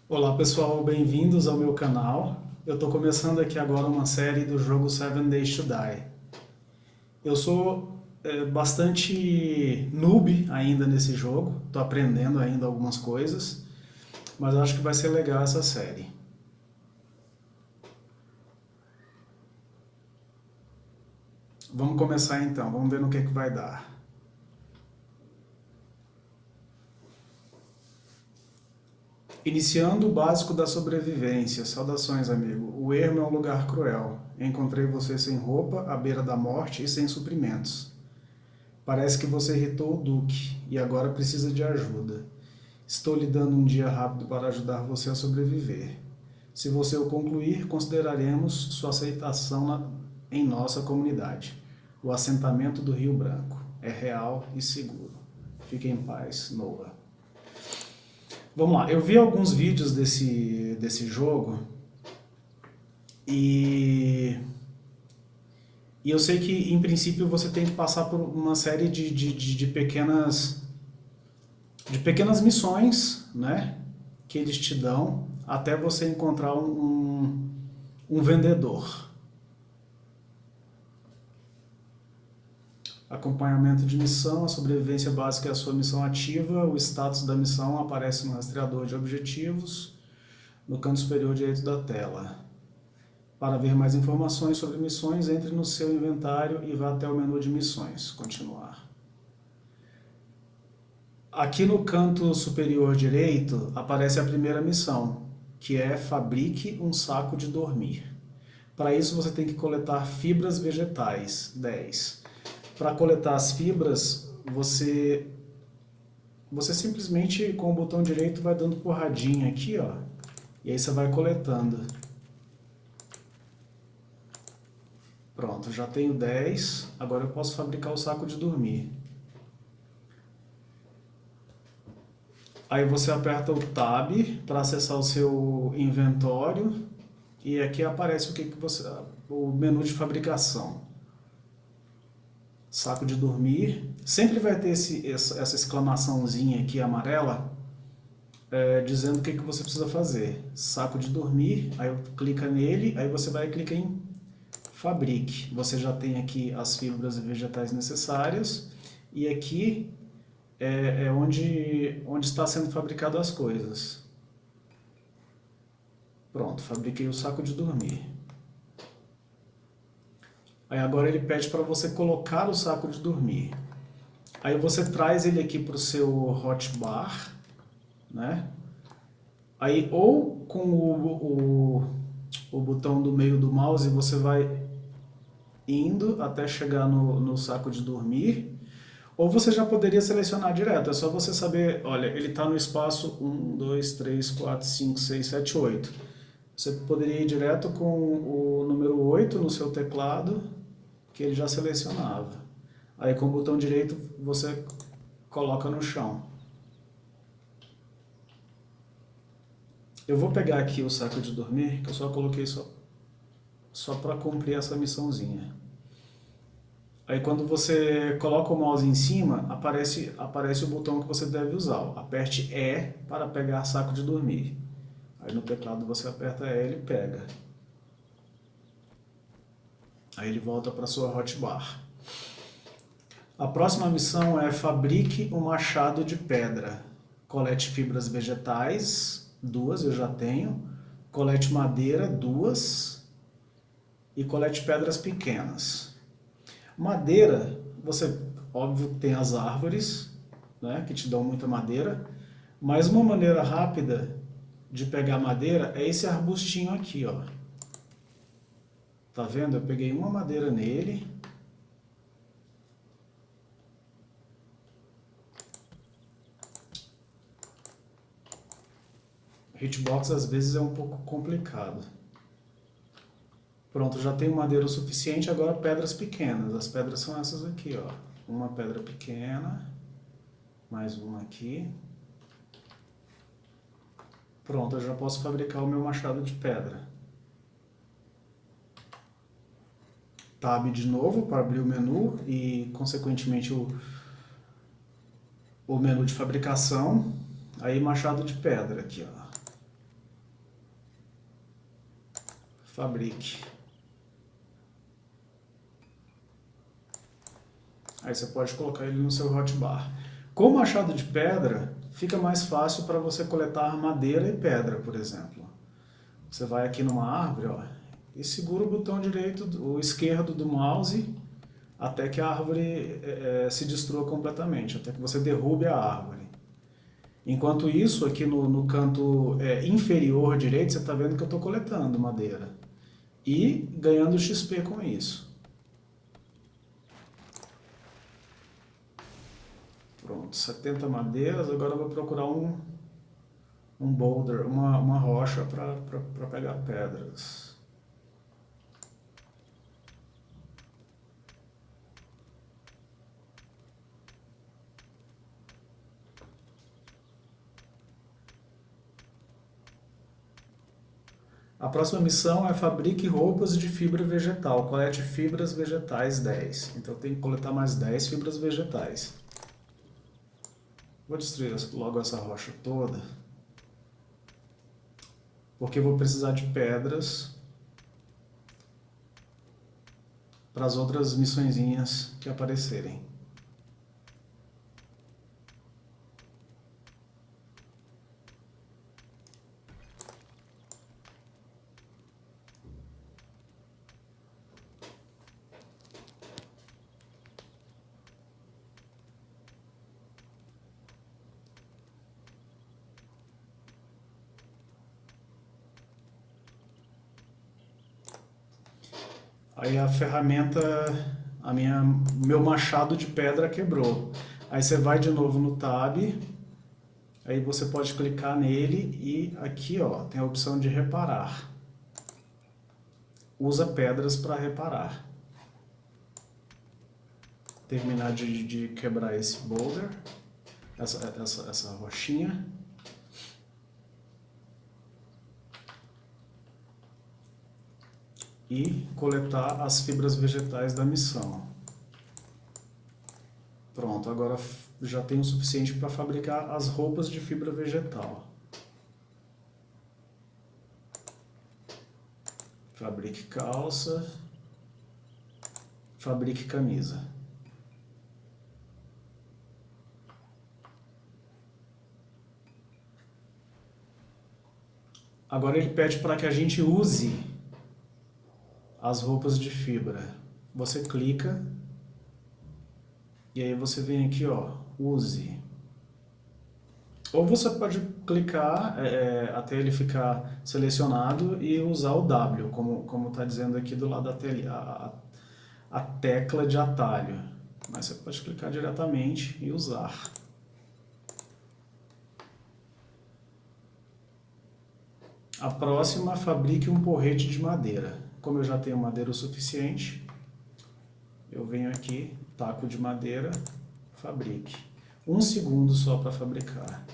Olá pessoal, bem-vindos ao meu canal. Eu estou começando aqui agora uma série do jogo Seven Days to Die. Eu sou bastante noob ainda nesse jogo, estou aprendendo ainda algumas coisas, mas acho que vai ser legal essa série. Vamos começar então, vamos ver no que vai dar. Iniciando o básico da sobrevivência. Saudações, amigo. O ermo é um lugar cruel. Encontrei você sem roupa, à beira da morte e sem suprimentos. Parece que você irritou o Duque e agora precisa de ajuda. Estou lhe dando um dia rápido para ajudar você a sobreviver. Se você o concluir, consideraremos sua aceitação em nossa comunidade. O assentamento do Rio Branco é real e seguro. Fique em paz, Noah. Vamos lá, eu vi alguns vídeos desse jogo e, e eu sei que, em princípio, você tem que passar por uma série de pequenas missões, né, que eles te dão até você encontrar um vendedor. Acompanhamento de missão, a sobrevivência básica é a sua missão ativa, o status da missão aparece no rastreador de objetivos, no canto superior direito da tela. Para ver mais informações sobre missões, entre no seu inventário e vá até o menu de missões. Continuar. Aqui no canto superior direito aparece a primeira missão, que é fabrique um saco de dormir. Para isso você tem que coletar fibras vegetais, 10. Para coletar as fibras, você simplesmente com o botão direito vai dando porradinha aqui, ó, e aí você vai coletando. Pronto, já tenho 10, agora eu posso fabricar o saco de dormir. Aí você aperta o Tab para acessar o seu inventório e aqui aparece o menu de fabricação. Saco de dormir. Sempre vai ter essa exclamaçãozinha aqui amarela dizendo o que você precisa fazer. Saco de dormir, aí eu clico nele, aí você vai clicar em fabrique. Você já tem aqui as fibras vegetais necessárias e aqui é onde está sendo fabricado as coisas. Pronto, fabriquei o saco de dormir. Aí agora ele pede para você colocar o saco de dormir. Aí você traz ele aqui para o seu hotbar, né? Aí ou com o botão do meio do mouse você vai indo até chegar no saco de dormir, ou você já poderia selecionar direto, é só você saber, olha, ele está no espaço 1, 2, 3, 4, 5, 6, 7, 8. Você poderia ir direto com o número 8 no seu teclado, que ele já selecionava. Aí com o botão direito você coloca no chão. Eu vou pegar aqui o saco de dormir, que eu só coloquei só para cumprir essa missãozinha. Aí quando você coloca o mouse em cima, aparece o botão que você deve usar. Aperte E para pegar saco de dormir. Aí no teclado você aperta E e ele pega. Aí ele volta para sua hotbar. A próxima missão é fabrique um machado de pedra. Colete fibras vegetais, 2 eu já tenho. Colete madeira, 2. E colete pedras pequenas. Madeira, você, óbvio, tem as árvores, né, que te dão muita madeira, mas uma maneira rápida de pegar madeira é esse arbustinho aqui, ó. Tá vendo? Eu peguei uma madeira nele. Hitbox às vezes é um pouco complicado. Pronto, já tenho madeira o suficiente, agora pedras pequenas. As pedras são essas aqui, ó. Uma pedra pequena, mais uma aqui. Pronto, eu já posso fabricar o meu machado de pedra. Tab de novo para abrir o menu e, consequentemente, o menu de fabricação. Aí, machado de pedra aqui, ó. fabrique. Aí você pode colocar ele no seu hotbar. Com o machado de pedra, fica mais fácil para você coletar madeira e pedra, por exemplo. Você vai aqui numa árvore, ó, e segura o botão direito ou esquerdo do mouse até que a árvore se destrua completamente, até que você derrube a árvore. Enquanto isso, aqui no canto inferior direito, você está vendo que eu estou coletando madeira e ganhando XP com isso. Pronto, 70 madeiras, agora eu vou procurar um boulder, uma rocha para pegar pedras. A próxima missão é fabrique roupas de fibra vegetal, colete fibras vegetais 10. Então eu tenho que coletar mais 10 fibras vegetais. Vou destruir logo essa rocha toda, porque eu vou precisar de pedras para as outras missõezinhas que aparecerem. Aí a ferramenta, meu machado de pedra quebrou. Aí você vai de novo no Tab, aí você pode clicar nele e aqui ó, tem a opção de reparar. Usa pedras para reparar. Terminar de quebrar esse boulder, essa rochinha. E coletar as fibras vegetais da missão. Pronto, agora já tenho o suficiente para fabricar as roupas de fibra vegetal. Fabrique calça, fabrique camisa. Agora ele pede para que a gente use as roupas de fibra. Você clica e aí você vem aqui, ó, use. Ou você pode clicar até ele ficar selecionado e usar o W, como está dizendo aqui do lado da tela, a tecla de atalho. Mas você pode clicar diretamente e usar. A próxima, fabrique um porrete de madeira. Como eu já tenho madeira o suficiente, eu venho aqui, taco de madeira, fabrique. 1 segundo só para fabricar.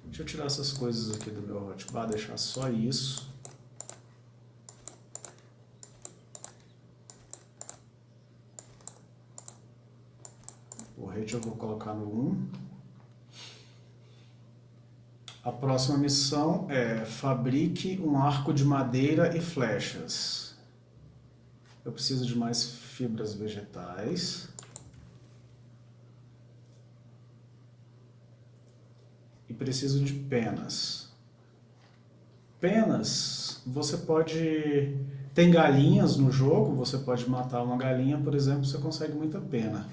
Deixa eu tirar essas coisas aqui do meu hotbar, deixar só isso. O porrete eu vou colocar no 1. A próxima missão é fabrique um arco de madeira e flechas. Eu preciso de mais fibras vegetais. E preciso de penas. Penas, você pode... Tem galinhas no jogo, você pode matar uma galinha, por exemplo, você consegue muita pena.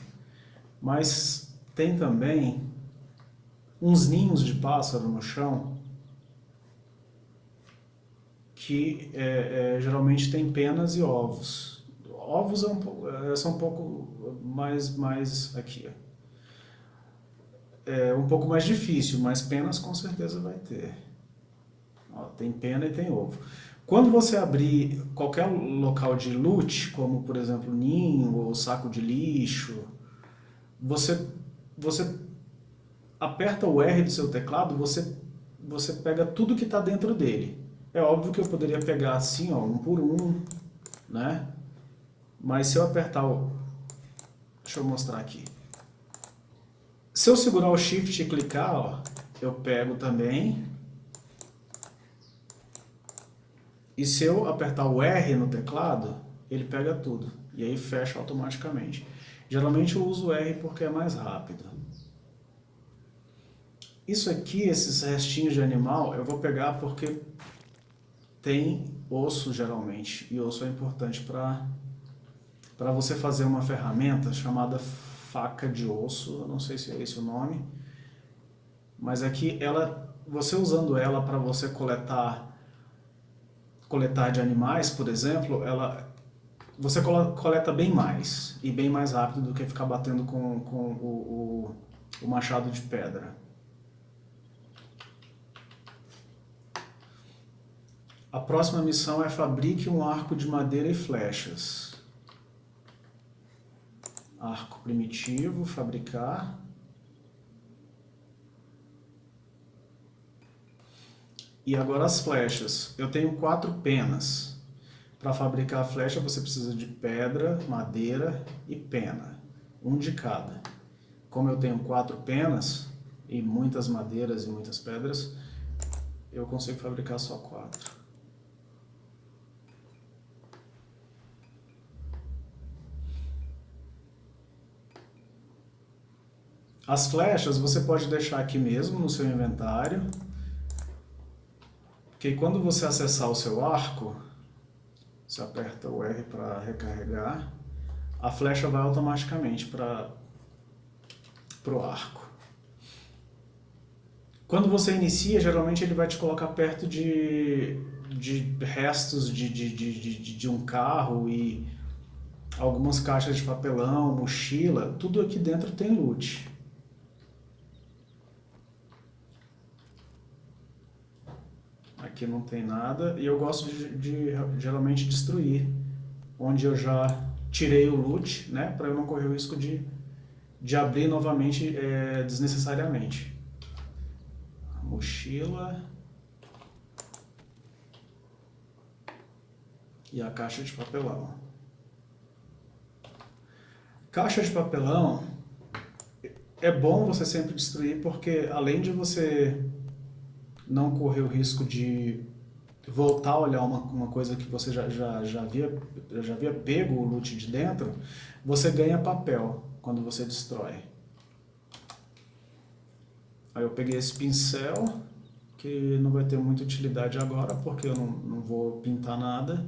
Mas tem também uns ninhos de pássaro no chão que geralmente tem penas e ovos. Ovos são um pouco mais aqui. É um pouco mais difícil, mas penas com certeza vai ter. Ó, tem pena e tem ovo. Quando você abrir qualquer local de loot, como por exemplo ninho ou saco de lixo, você aperta o R do seu teclado, você pega tudo que está dentro dele. É óbvio que eu poderia pegar assim, ó, um por um, né? Mas se eu apertar o... Deixa eu mostrar aqui. Se eu segurar o Shift e clicar, ó, eu pego também. E se eu apertar o R no teclado, ele pega tudo. E aí fecha automaticamente. Geralmente eu uso o R porque é mais rápido. Isso aqui, esses restinhos de animal, eu vou pegar porque tem osso geralmente. E osso é importante para você fazer uma ferramenta chamada faca de osso. Eu não sei se é esse o nome. Mas aqui, você usando ela para você coletar de animais, por exemplo, você coleta bem mais e bem mais rápido do que ficar batendo com o machado de pedra. A próxima missão é fabrique um arco de madeira e flechas. Arco primitivo, fabricar. E agora as flechas. Eu tenho 4 penas. Para fabricar a flecha você precisa de pedra, madeira e pena. Um de cada. Como eu tenho 4 penas e muitas madeiras e muitas pedras, eu consigo fabricar só 4. As flechas você pode deixar aqui mesmo no seu inventário, porque quando você acessar o seu arco, você aperta o R para recarregar, a flecha vai automaticamente para o arco. Quando você inicia, geralmente ele vai te colocar perto de restos de um carro e algumas caixas de papelão, mochila, tudo aqui dentro tem loot. Aqui não tem nada e eu gosto de geralmente destruir onde eu já tirei o loot, né, para eu não correr o risco de abrir novamente desnecessariamente. Mochila e a caixa de papelão. Caixa de papelão é bom você sempre destruir porque além de você não correr o risco de voltar a olhar uma coisa que você já havia pego o loot de dentro, você ganha papel quando você destrói. Aí eu peguei esse pincel, que não vai ter muita utilidade agora, porque eu não vou pintar nada.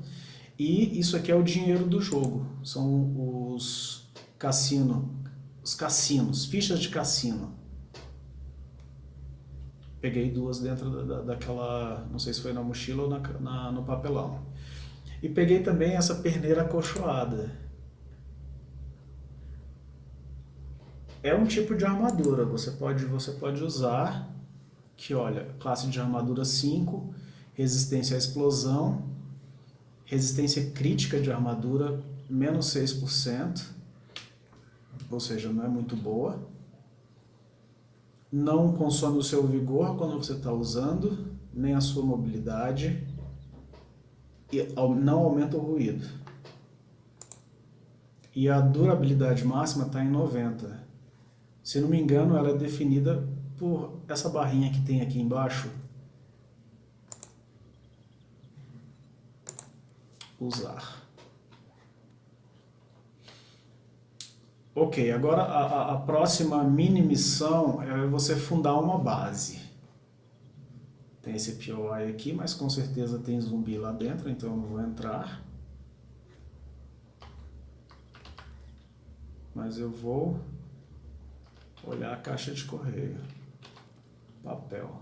E isso aqui é o dinheiro do jogo, são os cassinos, fichas de cassino. Peguei 2 dentro daquela, não sei se foi na mochila ou no papelão. E peguei também essa perneira acolchoada. É um tipo de armadura, você pode usar, que olha, classe de armadura 5, resistência à explosão, resistência crítica de armadura menos 6%, ou seja, não é muito boa. Não consome o seu vigor quando você está usando, nem a sua mobilidade, e não aumenta o ruído. E a durabilidade máxima está em 90. Se não me engano, ela é definida por essa barrinha que tem aqui embaixo. Usar. Ok, agora a próxima mini missão é você fundar uma base. Tem esse POI aqui, mas com certeza tem zumbi lá dentro, então eu não vou entrar. Mas eu vou olhar a caixa de correio. Papel.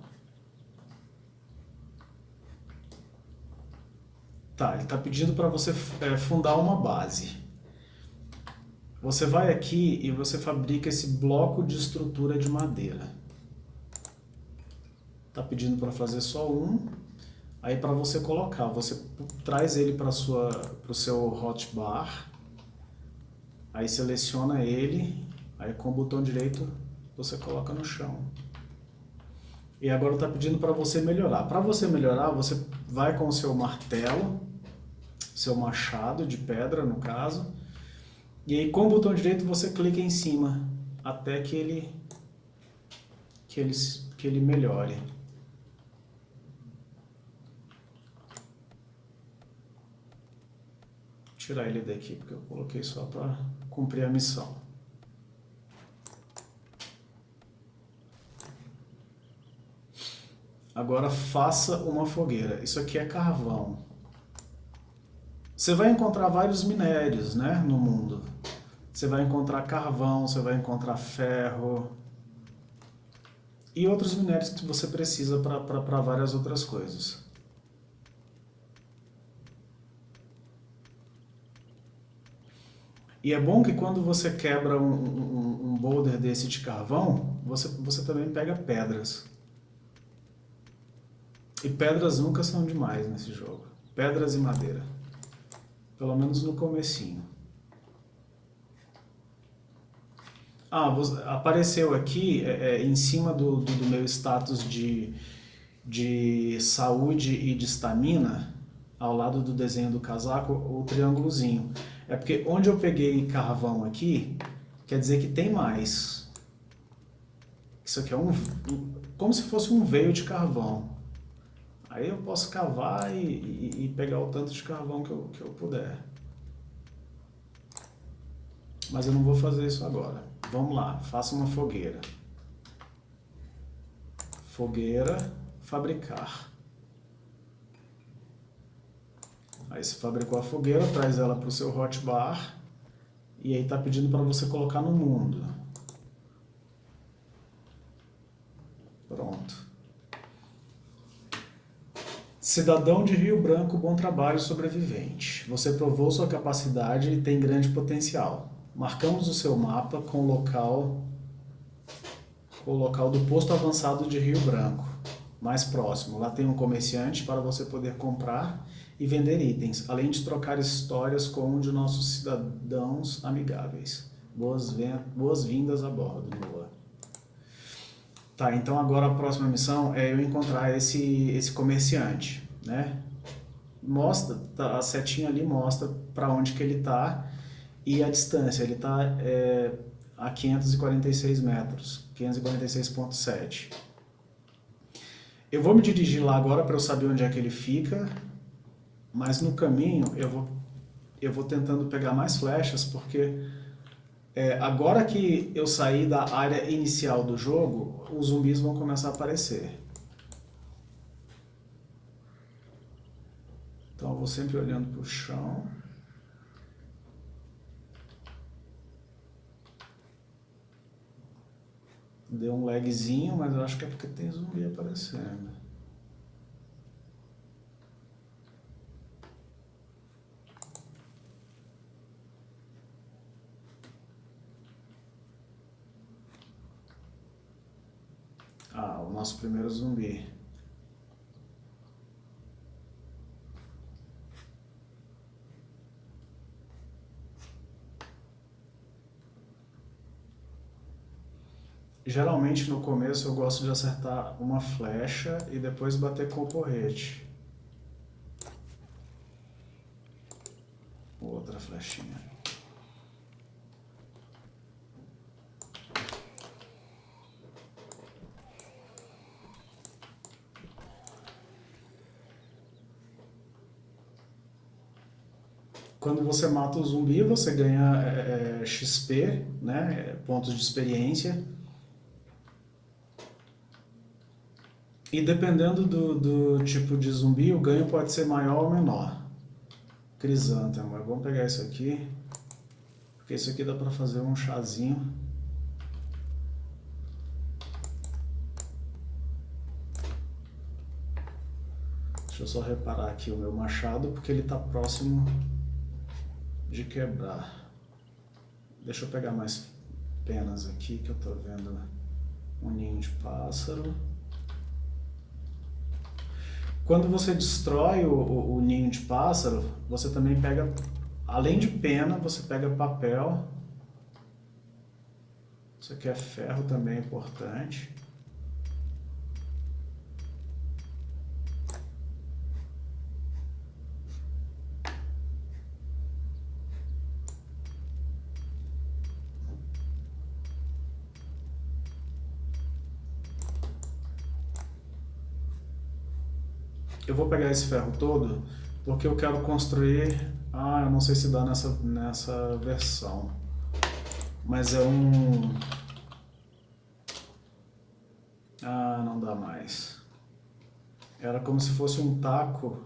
Tá, ele está pedindo para você fundar uma base. Você vai aqui e você fabrica esse bloco de estrutura de madeira. Está pedindo para fazer só um. Aí para você colocar, você traz ele para o seu hotbar. Aí seleciona ele. Aí com o botão direito você coloca no chão. E agora está pedindo para você melhorar. Para você melhorar, você vai com o seu martelo, seu machado de pedra no caso. E aí com o botão direito você clica em cima até que ele melhore. tirar ele daqui, porque eu coloquei só para cumprir a missão. Agora faça uma fogueira. Isso aqui é carvão. Você vai encontrar vários minérios, né, no mundo. Você vai encontrar carvão, você vai encontrar ferro e outros minérios que você precisa para várias outras coisas. E é bom que quando você quebra um boulder desse de carvão, você também pega pedras. E pedras nunca são demais nesse jogo. Pedras e madeira. Pelo menos no comecinho. Ah, apareceu aqui em cima do meu status de saúde e de estamina, ao lado do desenho do casaco, o triângulozinho. É porque onde eu peguei carvão aqui, quer dizer que tem mais. Isso aqui é como se fosse um veio de carvão. Aí eu posso cavar e pegar o tanto de carvão que eu puder. Mas eu não vou fazer isso agora. Vamos lá, faça uma fogueira. Fogueira, fabricar. Aí você fabricou a fogueira, traz ela para o seu hotbar. E aí está pedindo para você colocar no mundo. Pronto. Cidadão de Rio Branco, bom trabalho, sobrevivente. Você provou sua capacidade e tem grande potencial. Marcamos o seu mapa com o local do posto avançado de Rio Branco, mais próximo. Lá tem um comerciante para você poder comprar e vender itens, além de trocar histórias com um de nossos cidadãos amigáveis. Boas-vindas a bordo, Noah. Tá, então agora a próxima missão é eu encontrar esse comerciante, né? Mostra, a setinha ali mostra para onde que ele tá e a distância. Ele tá a 546 metros, 546,7. Eu vou me dirigir lá agora para eu saber onde é que ele fica, mas no caminho eu vou tentando pegar mais flechas, porque agora que eu saí da área inicial do jogo, os zumbis vão começar a aparecer. Então eu vou sempre olhando para o chão. Deu um lagzinho, mas eu acho que é porque tem zumbi aparecendo. Ah, o nosso primeiro zumbi. Geralmente no começo eu gosto de acertar uma flecha e depois bater com o porrete. Outra flechinha. Quando você mata o zumbi, você ganha XP, né? Pontos de experiência. E dependendo do tipo de zumbi, o ganho pode ser maior ou menor. Crisântemo, vamos pegar isso aqui, porque isso aqui dá para fazer um chazinho. Deixa eu só reparar aqui o meu machado, porque ele está próximo de quebrar. Deixa eu pegar mais penas aqui, que eu estou vendo um ninho de pássaro. Quando você destrói o ninho de pássaro, você também pega, além de pena, você pega papel. Isso aqui é ferro também, é importante. Eu vou pegar esse ferro todo porque eu quero construir Ah, eu não sei se dá nessa versão. Mas é um... Ah, não dá mais. Era como se fosse um taco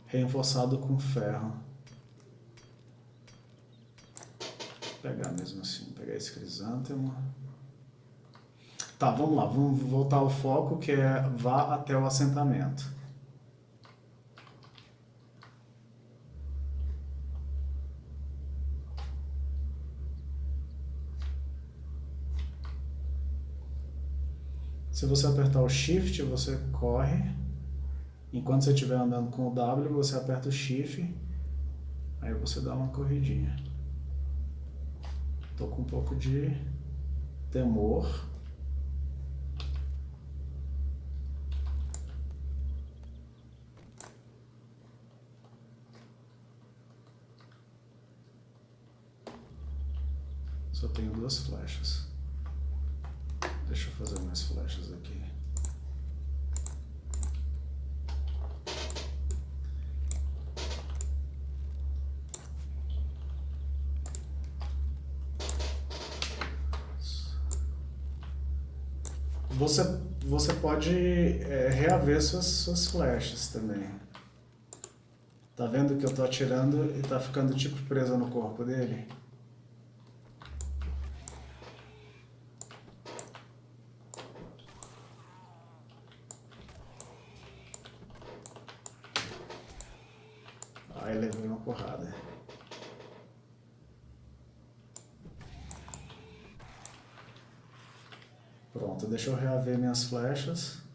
reforçado com ferro. Vou pegar mesmo assim, pegar esse crisântemo. Tá, vamos lá, vamos voltar ao foco, que é vá até o assentamento. Se você apertar o Shift, você corre. Enquanto você estiver andando com o W, você aperta o Shift. Aí você dá uma corridinha. Tô com um pouco de temor. Só tenho 2 flechas. Deixa eu fazer mais flechas aqui. Você pode reaver suas flechas também. Tá vendo que eu tô atirando e tá ficando tipo presa no corpo dele? Aí levei uma porrada. Pronto, deixa eu reaver minhas flechas.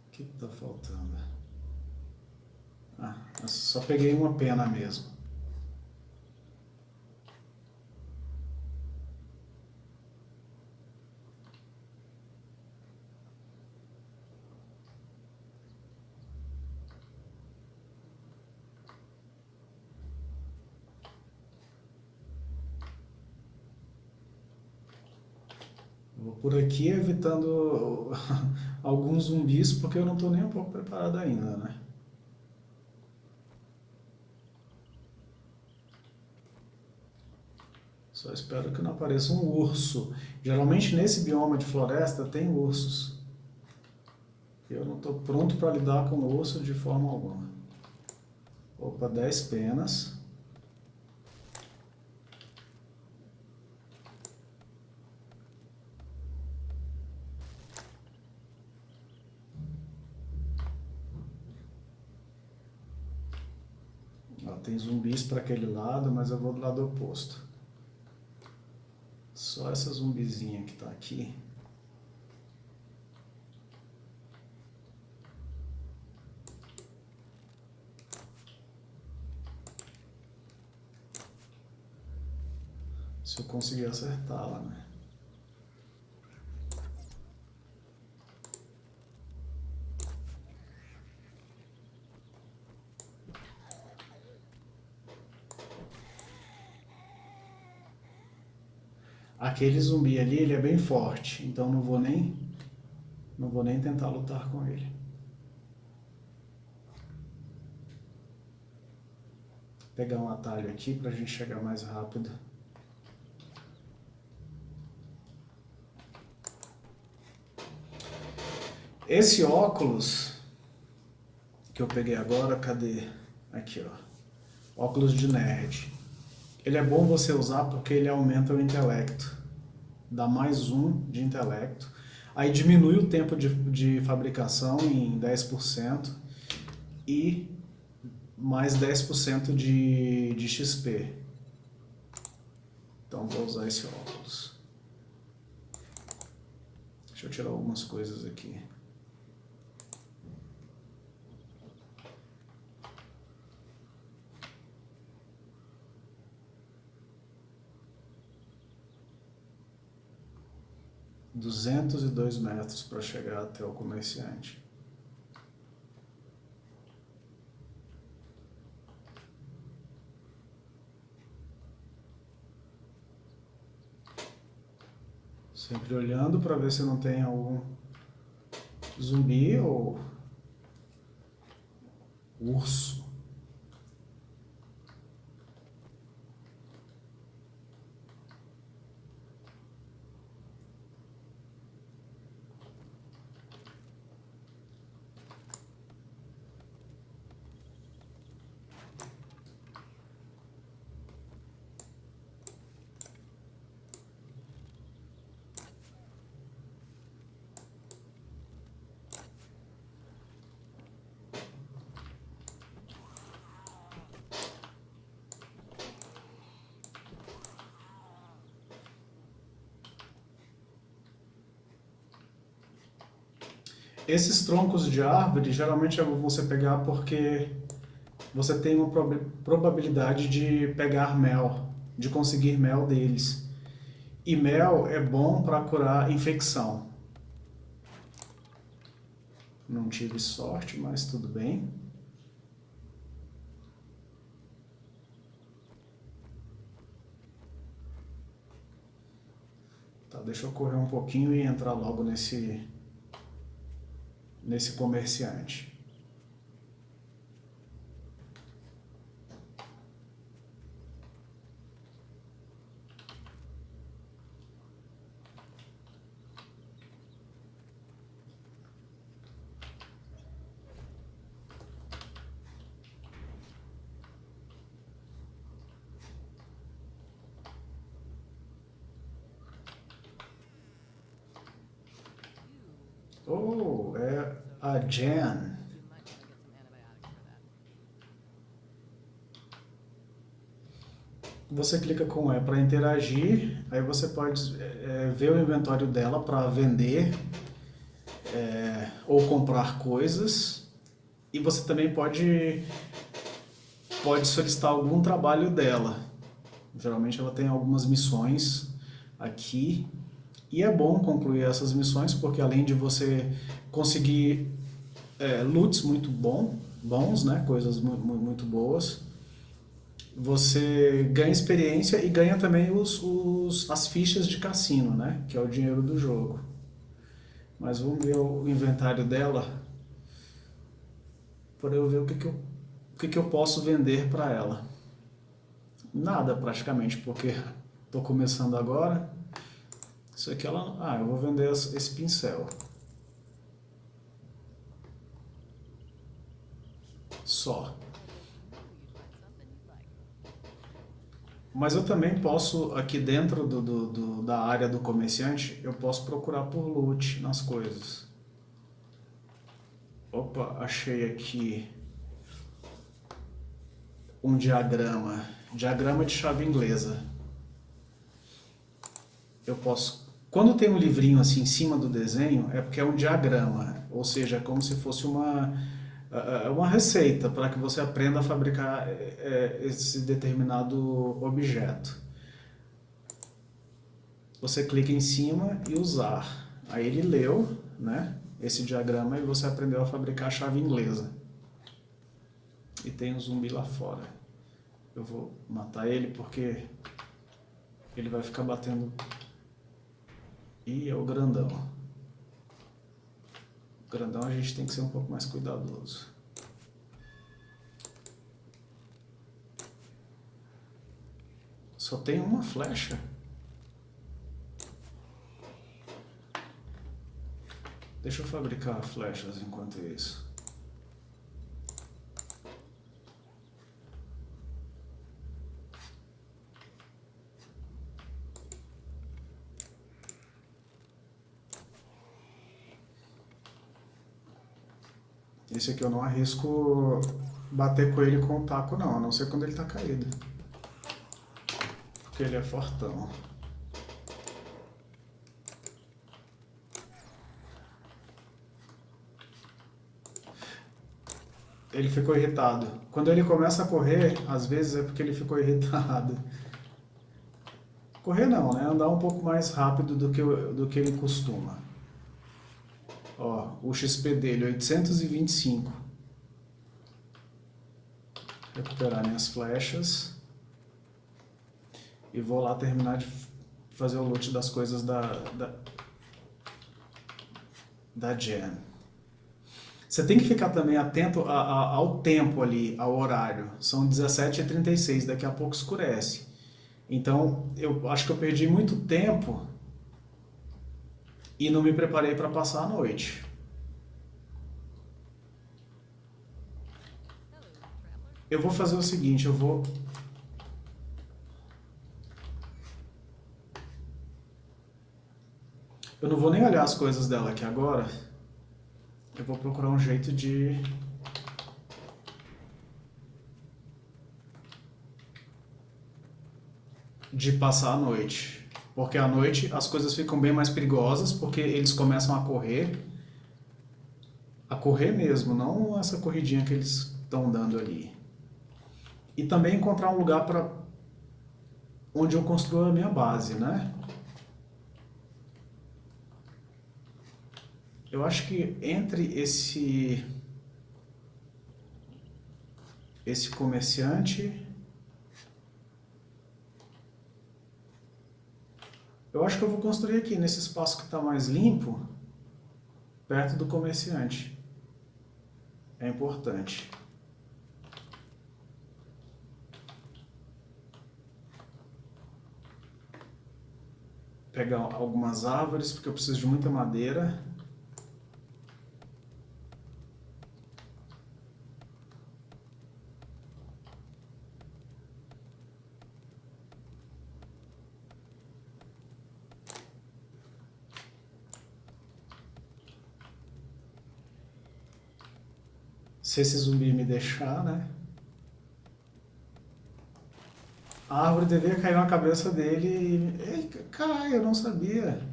O que tá faltando? Ah, eu só peguei uma pena mesmo. Vou por aqui evitando alguns zumbis, porque eu não tô nem um pouco preparado ainda, né? Só espero que não apareça um urso. Geralmente nesse bioma de floresta tem ursos. Eu não estou pronto para lidar com urso de forma alguma. Opa, 10 penas. Ó, tem zumbis para aquele lado, mas eu vou do lado oposto. Só essa zumbizinha que está aqui. Se eu conseguir acertá-la, né? Aquele zumbi ali, ele é bem forte, então não vou nem tentar lutar com ele. Vou pegar um atalho aqui para a gente chegar mais rápido. Esse óculos que eu peguei agora, cadê? Aqui, ó. Óculos de nerd. Ele é bom você usar porque ele aumenta o intelecto. Dá mais 1 de intelecto. Aí diminui o tempo de fabricação em 10% e mais 10% de XP. Então vou usar esse óculos. Deixa eu tirar algumas coisas aqui. $202 para chegar até o comerciante. Sempre olhando para ver se não tem algum zumbi ou urso. Esses troncos de árvore geralmente é bom você pegar porque você tem uma probabilidade de pegar mel, de conseguir mel deles. E mel é bom para curar infecção. Não tive sorte, mas tudo bem. Tá, deixa eu correr um pouquinho e entrar logo nesse comerciante. Oh, é a Jan. Você clica com E para interagir, aí você pode ver o inventário dela para vender ou comprar coisas. E você também pode solicitar algum trabalho dela. Geralmente ela tem algumas missões aqui. E é bom concluir essas missões, porque além de você conseguir loots muito bons, né? Coisas muito boas, você ganha experiência e ganha também as fichas de cassino, né? Que é o dinheiro do jogo. Mas vamos ver o inventário dela para eu ver o que eu posso vender para ela. Nada praticamente, porque estou começando agora. Isso aqui ela... Ah, eu vou vender esse pincel. Só. Mas eu também posso, aqui dentro da área do comerciante, eu posso procurar por loot nas coisas. Opa, achei aqui um diagrama. Diagrama de chave inglesa. Eu posso... Quando tem um livrinho assim em cima do desenho, é porque é um diagrama. Ou seja, é como se fosse uma receita para que você aprenda a fabricar esse determinado objeto. Você clica em cima e usar. Aí ele leu, né, esse diagrama e você aprendeu a fabricar a chave inglesa. E tem um zumbi lá fora. Eu vou matar ele porque ele vai ficar batendo. Ih, é o grandão. O grandão a gente tem que ser um pouco mais cuidadoso. Só tem uma flecha. Deixa eu fabricar flechas enquanto isso. Esse aqui eu não arrisco bater com ele com o taco não, a não ser quando ele tá caído. Porque ele é fortão. Ele ficou irritado. Quando ele começa a correr, às vezes é porque ele ficou irritado. Correr não, né? Andar um pouco mais rápido do que ele costuma. Ó, o XP dele, 825. Recuperar minhas flechas. E vou lá terminar de fazer o loot das coisas da Jen. Você tem que ficar também atento ao tempo ali, ao horário. São 17h36, daqui a pouco escurece. Então, eu acho que eu perdi muito tempo e não me preparei para passar a noite. Eu vou fazer o seguinte, eu não vou nem olhar as coisas dela aqui agora. Eu vou procurar um jeito de passar a noite. Porque à noite as coisas ficam bem mais perigosas, porque eles começam a correr mesmo, não essa corridinha que eles estão dando ali. E também encontrar um lugar para onde eu construo a minha base, né? Eu acho que entre esse comerciante, eu acho que eu vou construir aqui nesse espaço que está mais limpo, perto do comerciante. É importante. Pegar algumas árvores, porque eu preciso de muita madeira. Se esse zumbi me deixar, né? A árvore devia cair na cabeça dele e... Ele cai, eu não sabia.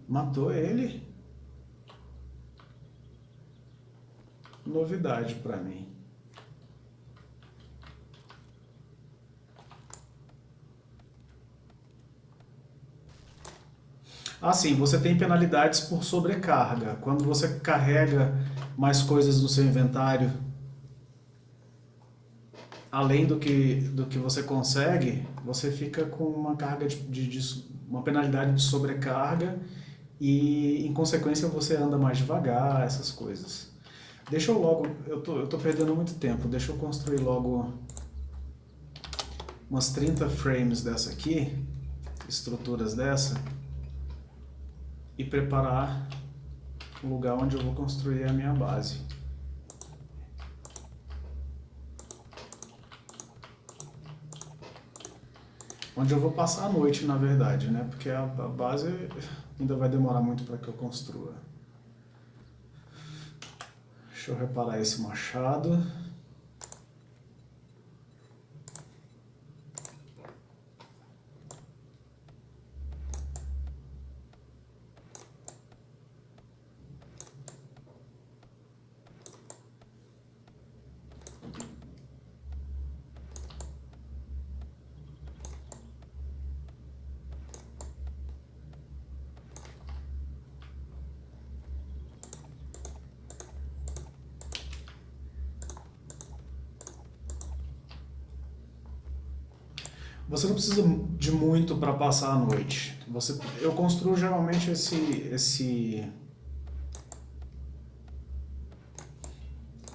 Matou ele? Novidade pra mim. Ah, sim, você tem penalidades por sobrecarga. Quando você carrega mais coisas no seu inventário, além do que você consegue, você fica com uma carga uma penalidade de sobrecarga e, em consequência, você anda mais devagar, essas coisas. Deixa eu logo, eu tô perdendo muito tempo, deixa eu construir logo umas 30 frames dessa aqui, estruturas dessa, e preparar o lugar onde eu vou construir a minha base. Onde eu vou passar a noite, na verdade, né? Porque a base ainda vai demorar muito para que eu construa. Deixa eu reparar esse machado. Você não precisa de muito para passar a noite. Eu construo geralmente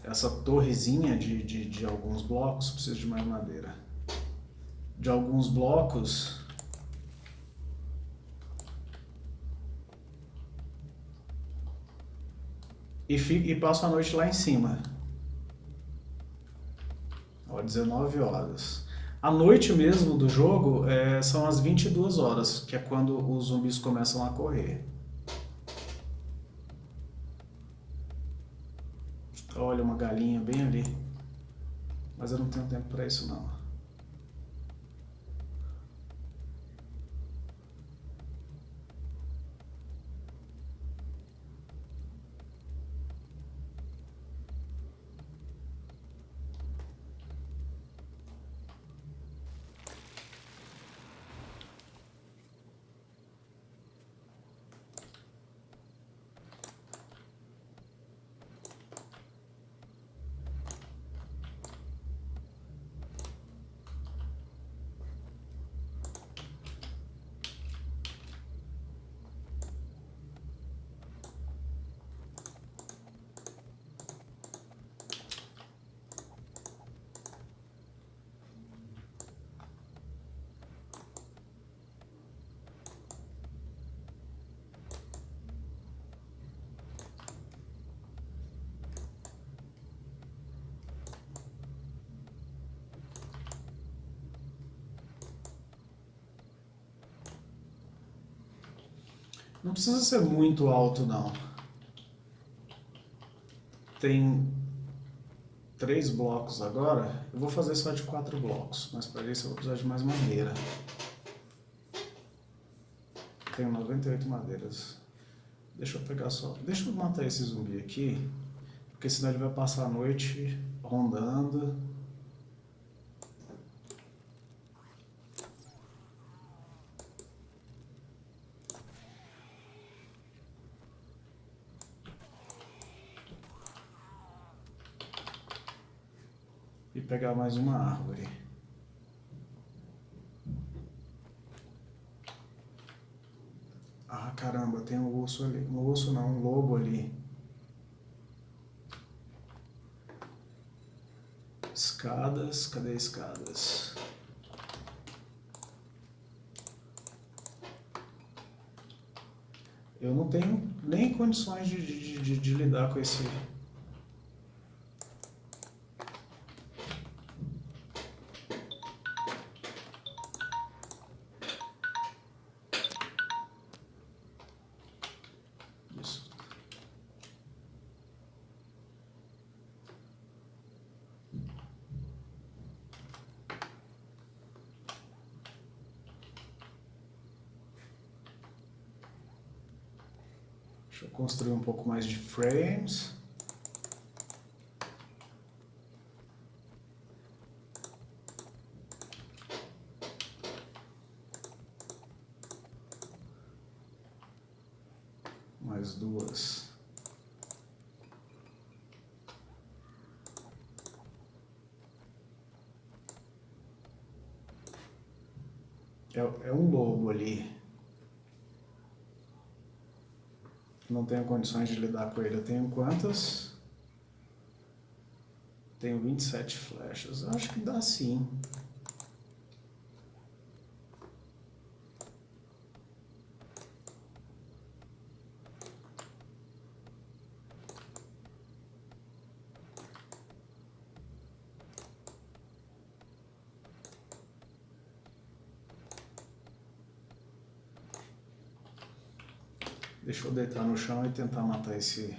essa torrezinha de alguns blocos. Preciso de mais madeira. De alguns blocos. E passo a noite lá em cima. Ó, 19 horas. A noite mesmo do jogo são as 22 horas, que é quando os zumbis começam a correr. Olha, uma galinha bem ali. Mas eu não tenho tempo para isso não. Não precisa ser muito alto, não. Tem 3 blocos agora. Eu vou fazer só de 4 blocos, mas para isso eu vou precisar de mais madeira. Tenho 98 madeiras. Deixa eu pegar só... Deixa eu matar esse zumbi aqui, porque senão ele vai passar a noite rondando. E pegar mais uma árvore. Ah, caramba, tem um urso ali. Um urso não, um lobo ali. Escadas, cadê escadas? Eu não tenho nem condições de lidar com esse... Isso. Deixa eu construir um pouco mais de frames. Mais 2. É um lobo ali. Não tenho condições de lidar com ele. Eu tenho quantas? Tenho 27 flechas. Eu acho que dá sim. Deixa eu deitar no chão e tentar matar esse...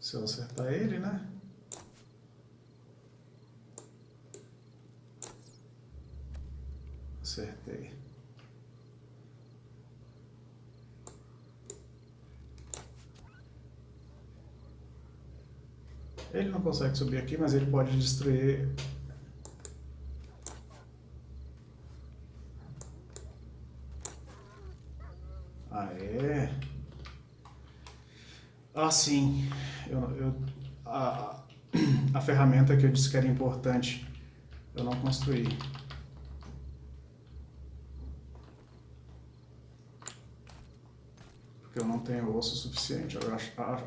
Se eu acertar ele, né? Acertei. Ele não consegue subir aqui, mas ele pode destruir... Ah, é? Ah, sim. A ferramenta que eu disse que era importante, eu não construí. Porque eu não tenho osso suficiente.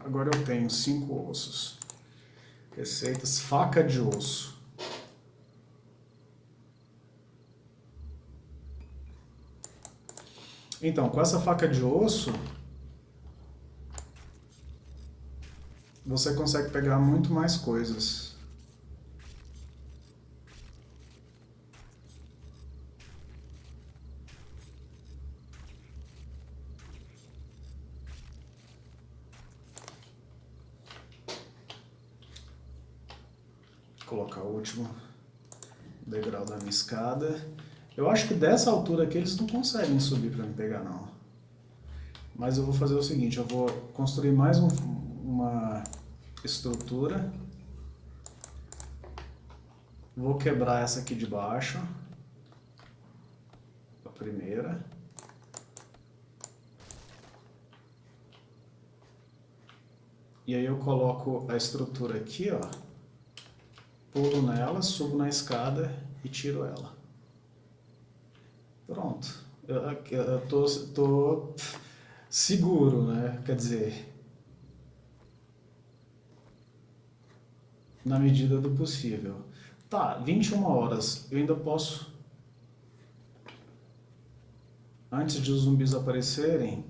Agora eu tenho 5 ossos. Receitas, faca de osso. Então, com essa faca de osso, você consegue pegar muito mais coisas. Vou colocar o último degrau da minha escada. Eu acho que dessa altura aqui eles não conseguem subir para me pegar, não. Mas eu vou fazer o seguinte, eu vou construir mais uma estrutura. Vou quebrar essa aqui de baixo. A primeira. E aí eu coloco a estrutura aqui, ó. Pulo nela, subo na escada e tiro ela. Pronto. Eu tô seguro, né? Quer dizer, na medida do possível. Tá, 21 horas. Eu ainda posso, antes de os zumbis aparecerem,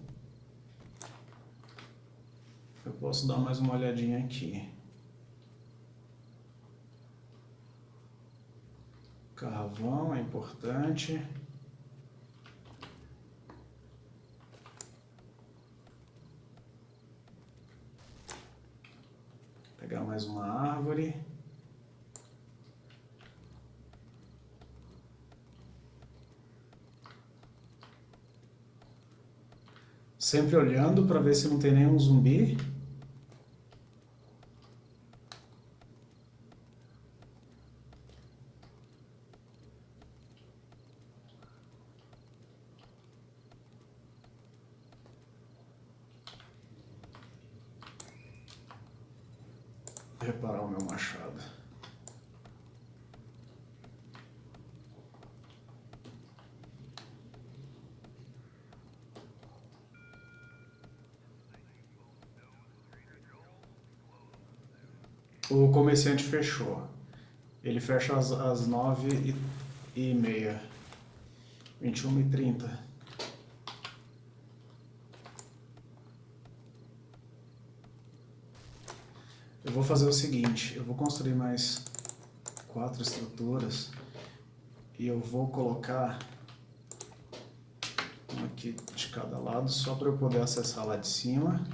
eu posso dar mais uma olhadinha aqui. Carvão é importante. Pegar mais uma árvore. Sempre olhando para ver se não tem nenhum zumbi. Vou reparar o meu machado. O comerciante fechou. Ele fecha às 9h30. 21h30. Eu vou fazer o seguinte, eu vou construir mais 4 estruturas e eu vou colocar uma aqui de cada lado só para eu poder acessar lá de cima.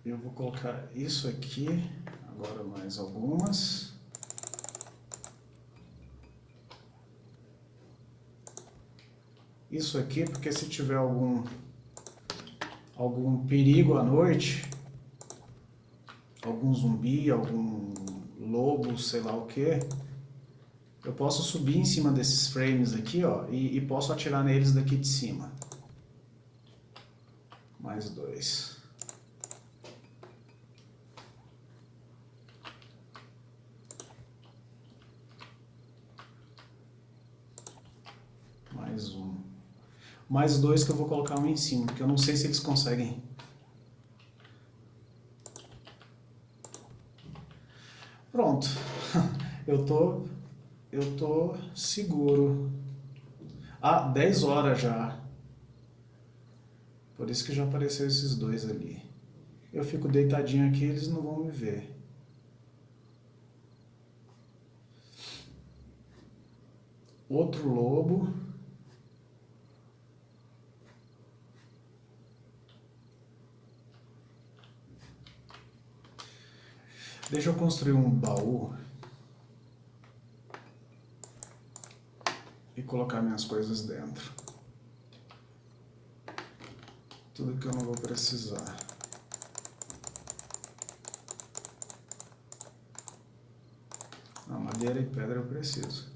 Eu vou colocar isso aqui, agora mais algumas. Isso aqui, porque se tiver algum perigo à noite, algum zumbi, algum lobo, sei lá o que, eu posso subir em cima desses frames aqui, ó, e posso atirar neles daqui de cima. Mais 2. Mais 1. Mais 2 que eu vou colocar um em cima, porque eu não sei se eles conseguem. Pronto. Eu tô seguro. Ah, 10 horas já. Por isso que já apareceu esses dois ali. Eu fico deitadinho aqui, eles não vão me ver. Outro lobo. Deixa eu construir um baú e colocar minhas coisas dentro. Tudo que eu não vou precisar. Ah, madeira e pedra eu preciso.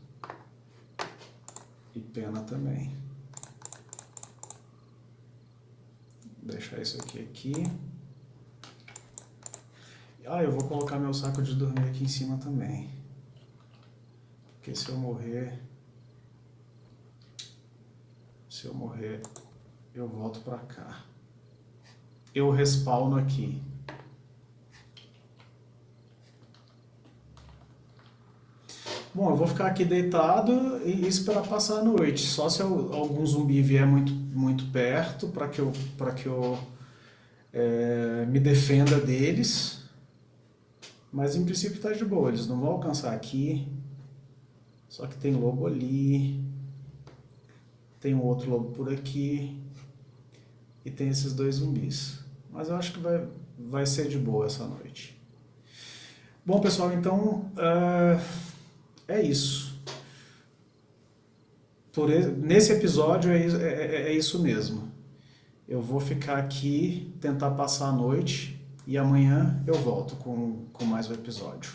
E pena também. Vou deixar isso aqui. Ah, eu vou colocar meu saco de dormir aqui em cima também. Porque se eu morrer, eu volto pra cá. Eu respawno aqui. Bom, eu vou ficar aqui deitado e esperar passar a noite. Só se algum zumbi vier muito perto para que eu me defenda deles. Mas em princípio tá de boa, eles não vão alcançar aqui. Só que tem lobo ali. Tem um outro lobo por aqui. E tem esses 2 zumbis. Mas eu acho que vai ser de boa essa noite. Bom, pessoal, então é isso. Nesse episódio é isso mesmo. Eu vou ficar aqui, tentar passar a noite. E amanhã eu volto com mais um episódio.